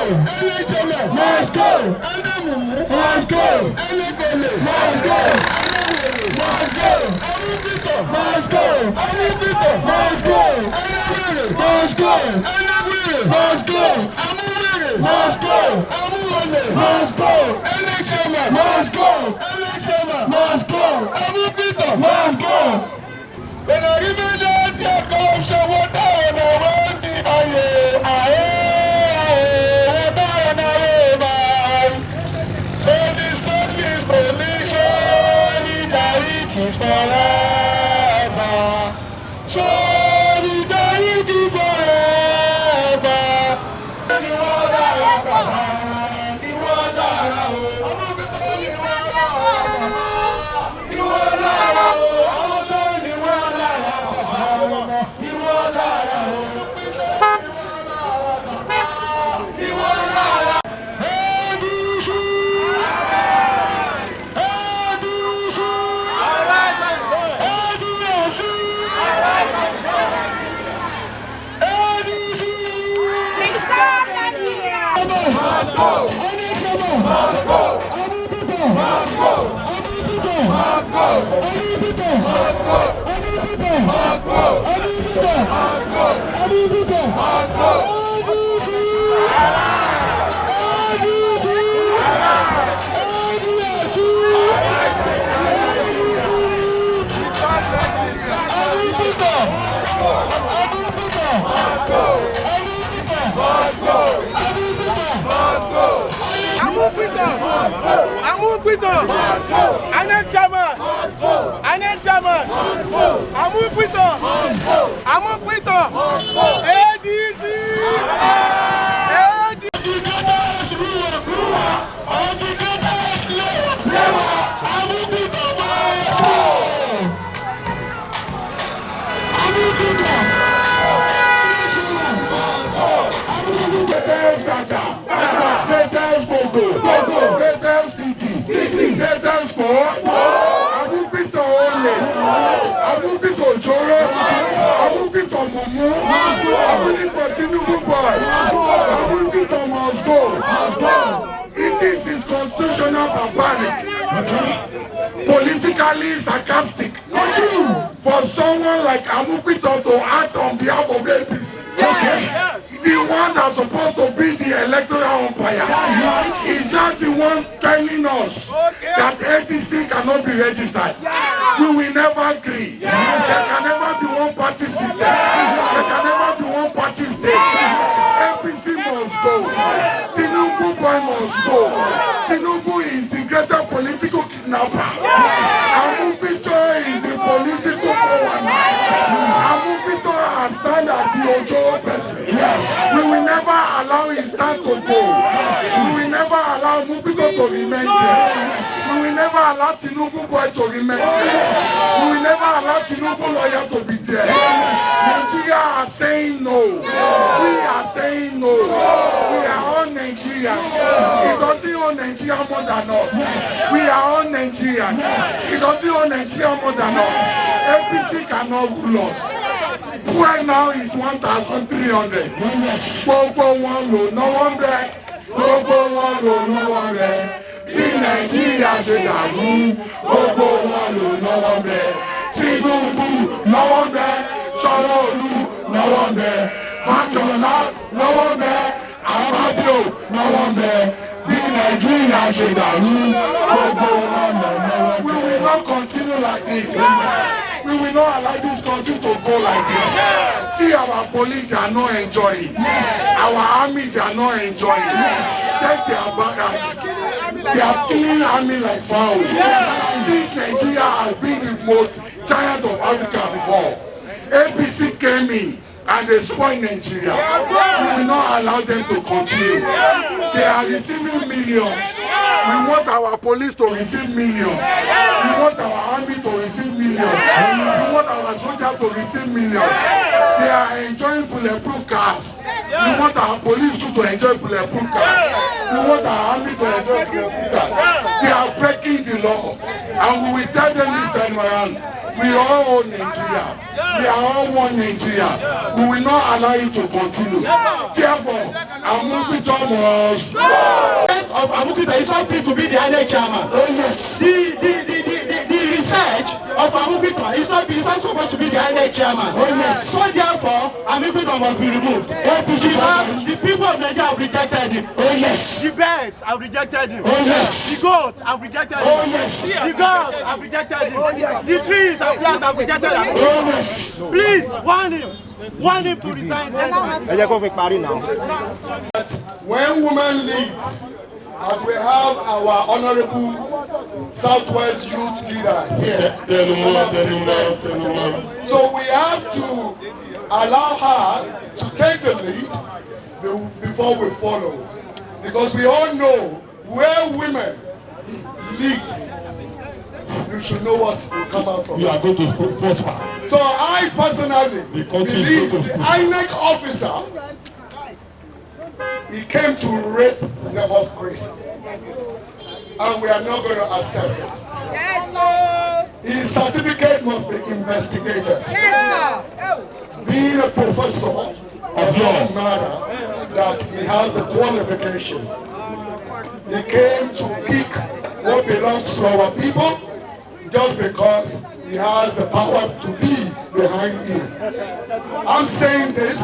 Must go. Must go. Must go. Must go. Must go. Must go. Must go. Must go. Must go. Must go. Must go. Must go. Must go. When I remember that corruption, what I want to so the Sunday solidarity is forever. Solidarity forever. ADC! It is his constitutional barbaric, politically sarcastic for someone like Amupito to act on behalf of APC. The one that's supposed to be the electoral umpire is not the one telling us that ADC cannot be registered. We will never agree. There can never be one party system. There can never be one party state. APC must go. Tinubu boy must go. Tinubu is the greater political kidnapper. Amupito is the political forerunner. Amupito has stand as the Ojo person. We will never allow his stand to go. We will never allow Amupito to remain there. We will never allow Tinubu boy to remain there. We will never allow Tinubu lawyer to be there. Nigeria are saying no. We are saying no. We are all Nigerians. It doesn't own Nigeria more than us. We are all Nigerians. It doesn't own Nigeria more than us. APC cannot rule us. Right now is 1,300. Gbogbo wọn lò náwó ń bẹ. Gbogbo wọn lò náwó ń bẹ. Bí Nàìjíríà ṣe dàrú, gbogbo wọn lò náwó ń bẹ. Tinubu náwó ń bẹ. Sanwó-Olú náwó ń bẹ. Fáṣọlá náwó ń bẹ. Akpabio náwó ń bẹ. Bí Nàìjíríà ṣe dàrú, gbogbo wọn lò náwó ń bẹ. We will not continue like this. We will not allow this country to go like this. See, our police are not enjoying. Our army they are not enjoying. Check their barracks. They are killing army like fowls. This Nigeria has been the most giant of Africa before. APC came in and they spoiled Nigeria. We will not allow them to continue. They are receiving millions. We want our police to receive millions. We want our army to receive millions. We want our soldiers to receive millions. They are enjoying bulletproof cars. We want our police to enjoy bulletproof cars. We want our army to enjoy bulletproof cars. They are breaking the law. And we will tell them this time around, we all own Nigeria. We are all one Nigeria. We will not allow it to continue. Therefore, Amupito must go. Of Amukita is not fit to be the INEC chairman. Oh yes. The research of Amukita is not supposed to be the INEC chairman. Oh yes. So therefore, Amukita must be removed. The people of Naija have rejected him. Oh yes. The birds have rejected him. Oh yes. The goats have rejected him. Oh yes. The girls have rejected him. Oh yes. The trees and plants have rejected him. Oh yes. Please warn him. Want him to resign. When women lead, as we have our honorable Southwest Youth leader here, so we have to allow her to take the lead before we follow, because we all know where women lead, you should know what will come out from it. You are going to prosper. So I personally believe the INEC officer, he came to rape democracy, and we are not going to accept it. Yes, sir. His certificate must be investigated. Yes, sir. Being a professor of law matter that he has the qualification. He came to pick what belongs to our people just because he has the power to be behind him. I'm saying this.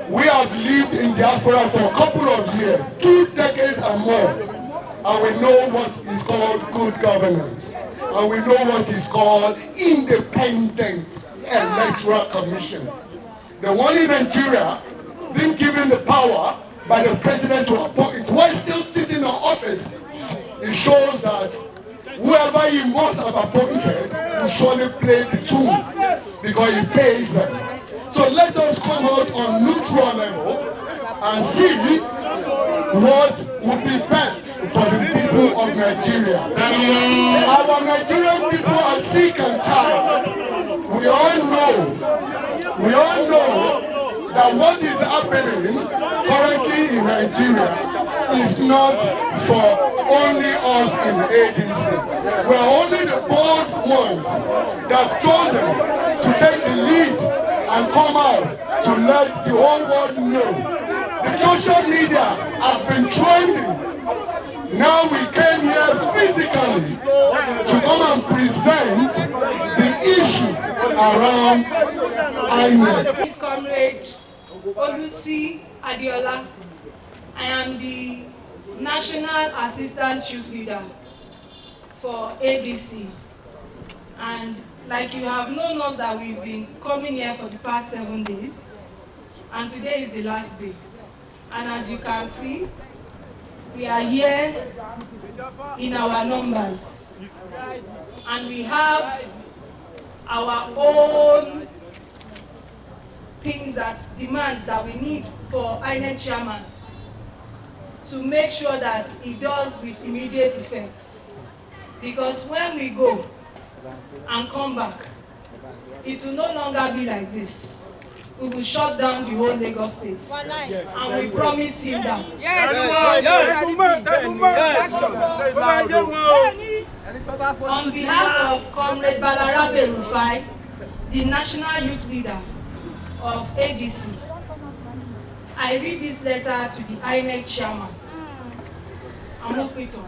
We have lived in diaspora for a couple of years, 2 decades and more, and we know what is called good governance, and we know what is called independent electoral commission. The one in Nigeria being given the power by the president to appoint while still sitting in office. It shows that whoever he must have appointed will surely play the tune because he pays them. So let us come out on neutral level and see what would be best for the people of Nigeria. Our Nigerian people are sick and tired. We all know that what is happening currently in Nigeria is not for only us in ADC. We are only the bold ones that have chosen to take the lead and come out to let the whole world know. The social media has been trending. Now we came here physically to come and present the issue around INEC. This comrade Olusi Adeola. I am the National Assistant Youth Leader for ADC. And like you have known us that we've been coming here for the past 7 days, and today is the last day. And as you can see, we are here in our numbers, and we have our own things demands that we need for INEC chairman to make sure that he does with immediate effect. Because when we go and come back, it will no longer be like this. We will shut down the whole Lagos state. Yes. And we promise him that. Yes. On behalf of Comrade Balarabe Rufai, the National Youth Leader of ADC, I read this letter to the INEC chairman, Amukito,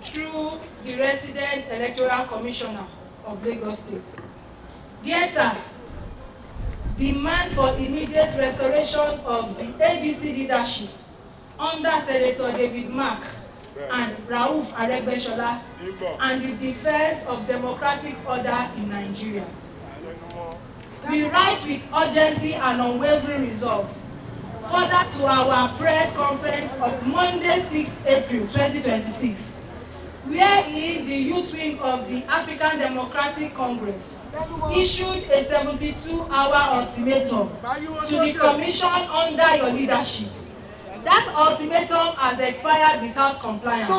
through the resident electoral commissioner of Lagos State. Dear sir, demand for immediate restoration of the ADC leadership under Senator David Mark and Rauf Aregbesola and the defense of democratic order in Nigeria. We write with urgency and unwavering resolve further to our press conference of Monday, 6 April 2026, wherein the youth wing of the African Democratic Congress issued a 72-hour ultimatum to the commission under your leadership. That ultimatum has expired without compliance.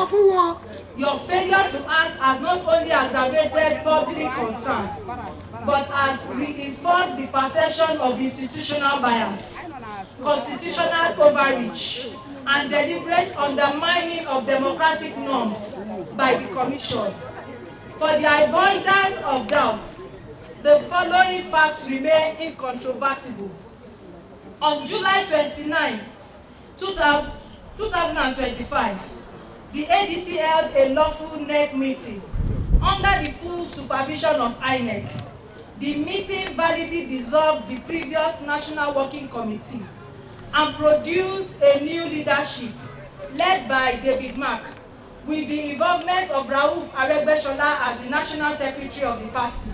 Your failure to act has not only aggravated public concern, but has reinforced the perception of institutional bias, constitutional overreach, and deliberate undermining of democratic norms by the Commission. For the avoidance of doubts, the following facts remain incontrovertible. On July 29, 2025, the ADC held a lawful NEC meeting under the full supervision of INEC. The meeting validly dissolved the previous National Working Committee and produced a new leadership led by David Mark, with the involvement of Rauf Aregbesola as the National Secretary of the party.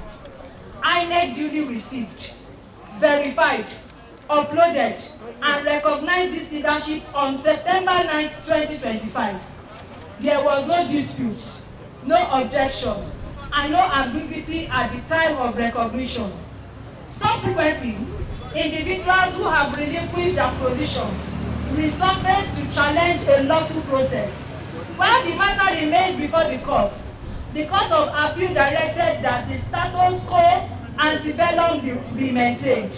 INEC duly received, verified, uploaded, and recognized this leadership on September 9, 2025. There was no dispute, no objection, and no ambiguity at the time of recognition. Subsequently, individuals who have relinquished their positions resurfaced to challenge a lawful process. While the matter remains before the Court of Appeal directed that the status quo antebellum be maintained.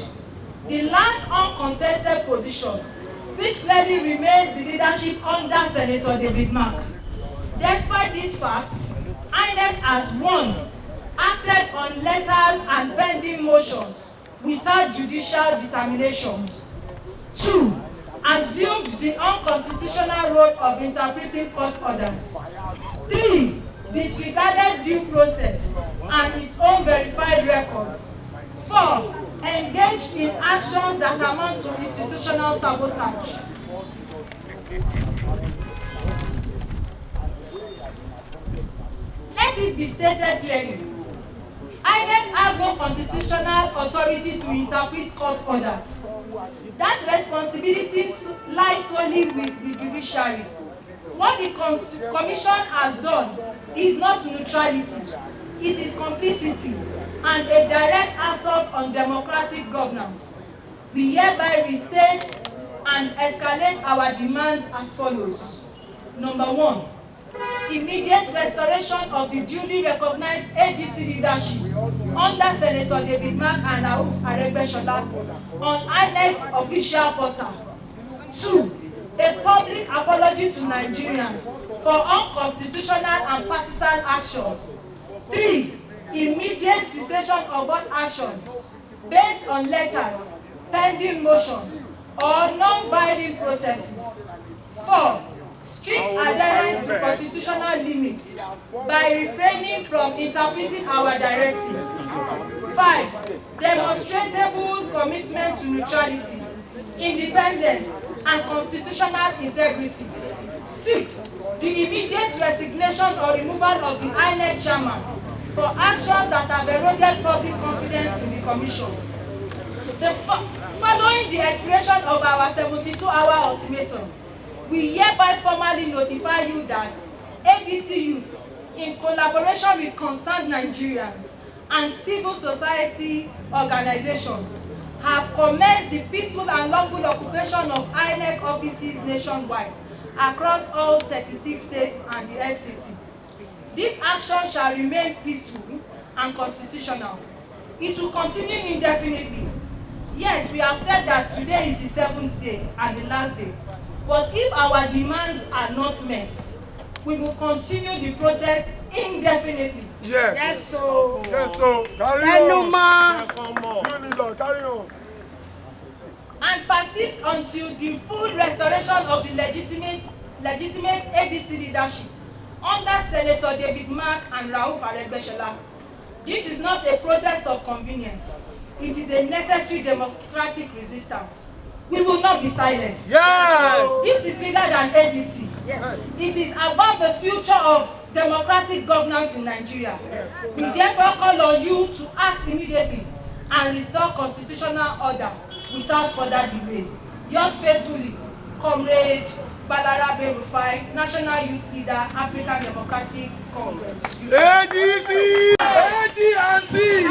The last uncontested position, which clearly remains the leadership under Senator David Mark. Despite these facts, INEC has 1. Acted on letters and pending motions without judicial determinations. 2. Assumed the unconstitutional role of interpreting court orders. 3. Disregarded due process and its own verified records. 4. Engaged in actions that amount to institutional sabotage. Let it be stated clearly, INEC has no constitutional authority to interpret court orders. That responsibility lies solely with the judiciary. What the Commission has done is not neutrality, it is complicity and a direct assault on democratic governance. We hereby restate and escalate our demands as follows. Number 1, immediate restoration of the duly recognized ADC leadership under Senator David Mark and Rauf Aregbesola on INEC's official portal. 2, a public apology to Nigerians for unconstitutional and partisan actions. 3, immediate cessation of all action based on letters, pending motions, or non-binding processes. 4, strict adherence to constitutional limits by refraining from interpreting our directives. 5, demonstrable commitment to neutrality, independence, and constitutional integrity. 6, the immediate resignation or removal of the INEC chairman for actions that have eroded public confidence in the Commission. Following the expiration of our 72-hour ultimatum, we hereby formally notify you that ADC youths, in collaboration with concerned Nigerians and civil society organizations, have commenced the peaceful and lawful occupation of INEC offices nationwide across all 36 states and the FCT. This action shall remain peaceful and constitutional. It will continue indefinitely. Yes, we have said that today is the 7th day and the last day. But if our demands are not met, we will continue the protest indefinitely. Yes. Yes, so. Yes, so. Carry on. Carry on. And persist until the full restoration of the legitimate ADC leadership under Senator David Mark and Rauf Aregbesola. This is not a protest of convenience. It is a necessary democratic resistance. We will not be silenced. Yes. This is bigger than ADC. Yes. It is about the future of democratic governance in Nigeria. Yes. We therefore call on you to act immediately and restore constitutional order without further delay. Yours faithfully, Comrade Balarabe Rufai, National Youth Leader, African Democratic Congress. ADC! ADC!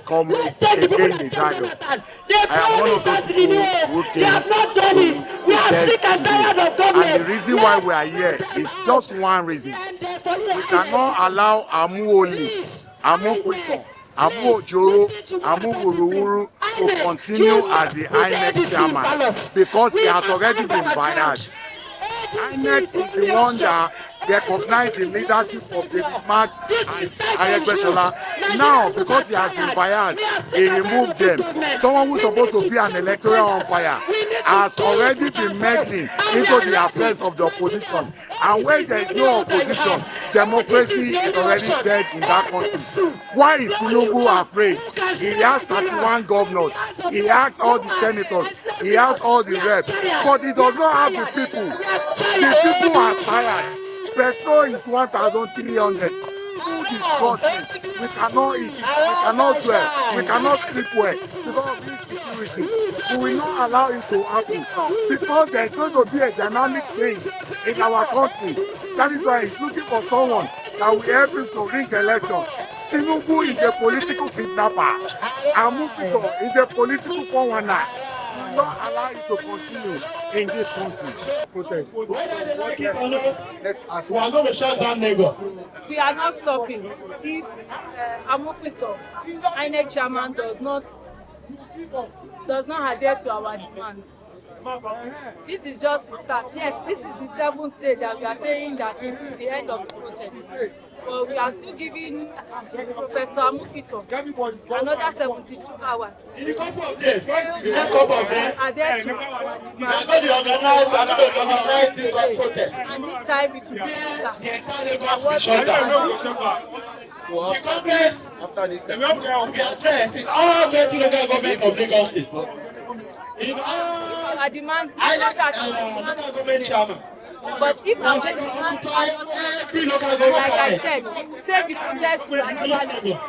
Come again in title. I am one of those people who have not done it. We are sick and tired of government. And the reason why we are here is just one reason. We cannot allow Amuoli, Amukwito, Amu Ojoro, Amu Wuruwuru to continue as the INEC chairman because he has already been biased. INEC is the one that recognized the leadership of the Mark and Iroele. Now, because he has been biased, he removed them. Someone who's supposed to be an electoral umpire has already been merging into the affairs of the opposition. And when there is no opposition, democracy is already dead in that country. Why is Tinubu afraid? He has 31 governors, he has all the senators, he has all the reps, but he does not have the people. The people are tired. Petrol is 1,300. Food is costly. We cannot eat. We cannot dwell. We cannot sleep well because of insecurity. We will not allow it to happen because there is going to be a dynamic change in our country. That is why he's looking for someone that will help him to rig elections. Tinubu is a political kidnapper. Amukito is a political 419. We will not allow it to continue in this country. Protest. Whether they like it or not, we are going to shut down Lagos. We are not stopping. If Amukito, INEC chairman, does not adhere to our demands, this is just the start. Yes, this is the 7th day that we are saying that it is the end of the protest. But we are still giving Professor Amukito another 72 hours. In a couple of days, the next couple of days, we are going to organize this protest. And this time it will be The entire Lagos will be shut down. The Congress will be addressed in all 20 local governments of Lagos State. In all our demands, local government chairman. but if our demands are not, Every local like government I said, we will take the protest to another level.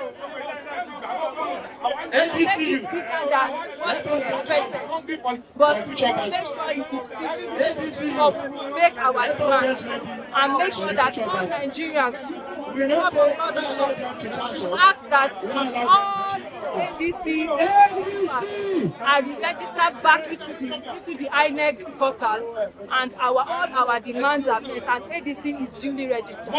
Make it quicker than what we expected. But make sure it is peaceful. But we will make our demands and make sure that all Nigerians to ask that all ADC are registered back into the INEC portal, and all our demands are met, and ADC is duly registered.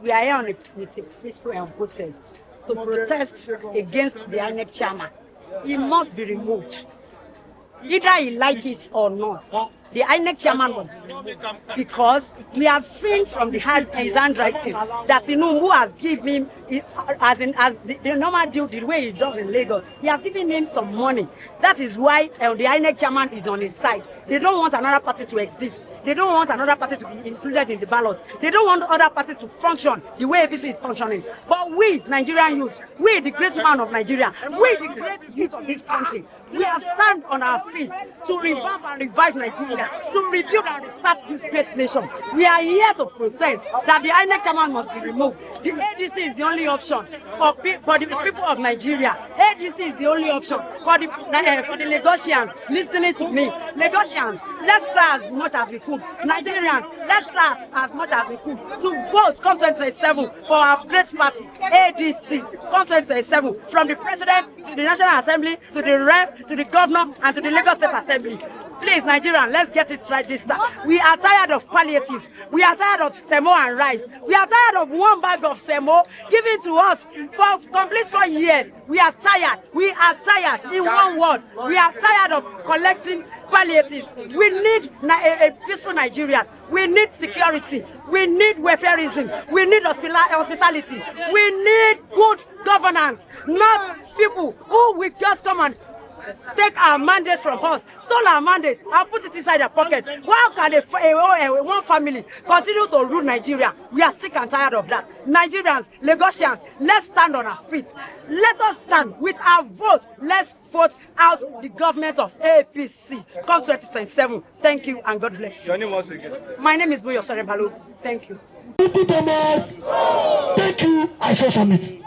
We are here on a peaceful protest to protest against the INEC chairman. He must be removed. Either he like it or not. The INEC chairman must be removed because we have seen from his handwriting that Tinubu has given him, as the normal deal, the way he does in Lagos, he has given him some money. That is why the INEC chairman is on his side. They don't want another party to exist. They don't want another party to be included in the ballot. They don't want other party to function the way APC is functioning. But we, Nigerian youth, we, the great man of Nigeria, we, the great youth of this country, we have stand on our feet to revamp and revive Nigeria, to rebuild and restart this great nation. We are here to protest that the INEC chairman must be removed. The ADC is the only option for the people of Nigeria. ADC is the only option for the Lagosians listening to me. Lagosians, let's try as much as we could. Nigerians, let's try as much as we could to vote come 2027 for our great party, ADC, come 2027, from the president to the National Assembly to the rep to the governor and to the Lagos State Assembly. Please, Nigerian, let's get it right this time. We are tired of palliative. We are tired of semo and rice. We are tired of one bag of semo given to us for complete 4 years. We are tired. We are tired. In one word, we are tired of collecting palliatives. We need a peaceful Nigeria. We need security. We need welfareism. We need hospitality. We need good governance, not people who will just come and take our mandate from us, stole our mandate, and put it inside their pocket. How can one family continue to rule Nigeria? We are sick and tired of that. Nigerians, Lagosians, let's stand on our feet. Let us stand with our vote. Let's vote out the government of APC come 2027. Thank you and God bless you. Your name once again. My name is Boyo Sorebalo. Thank you. Thank you, I saw summit.